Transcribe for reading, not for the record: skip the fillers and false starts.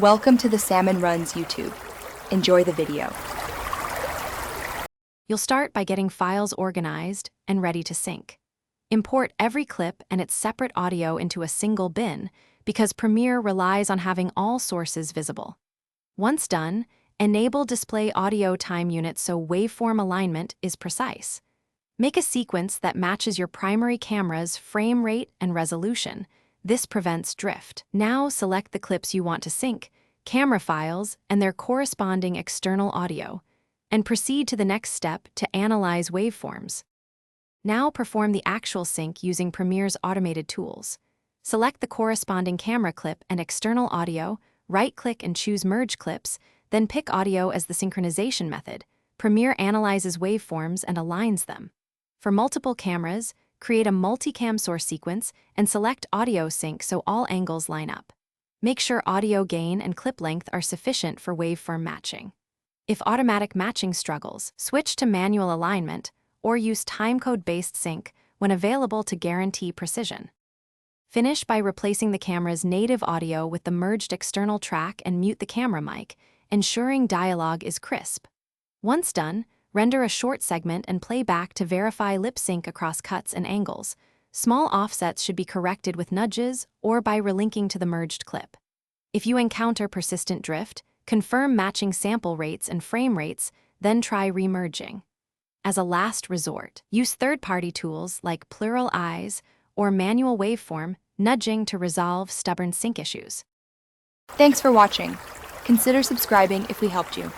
Welcome to the Salmon Runs YouTube. Enjoy the video. You'll start by getting files organized and ready to sync. Import every clip and its separate audio into a single bin because Premiere relies on having all sources visible. Once done, enable display audio time units so waveform alignment is precise. Make a sequence that matches your primary camera's frame rate and resolution. This prevents drift. Now select the clips you want to sync, camera files, and their corresponding external audio, and proceed to the next step to analyze waveforms. Now perform the actual sync using Premiere's automated tools. Select the corresponding camera clip and external audio, right-click and choose Merge Clips, then pick Audio as the synchronization method. Premiere analyzes waveforms and aligns them. For multiple cameras, create a multicam source sequence and select Audio Sync so all angles line up. Make sure audio gain and clip length are sufficient for waveform matching. If automatic matching struggles, switch to manual alignment or use timecode-based sync when available to guarantee precision. Finish by replacing the camera's native audio with the merged external track and mute the camera mic, ensuring dialogue is crisp. Once done, render a short segment and play back to verify lip sync across cuts and angles. Small offsets should be corrected with nudges or by relinking to the merged clip. If you encounter persistent drift, confirm matching sample rates and frame rates, then try remerging. As a last resort, use third-party tools like Plural Eyes or manual waveform nudging to resolve stubborn sync issues. Thanks for watching. Consider subscribing if we helped you.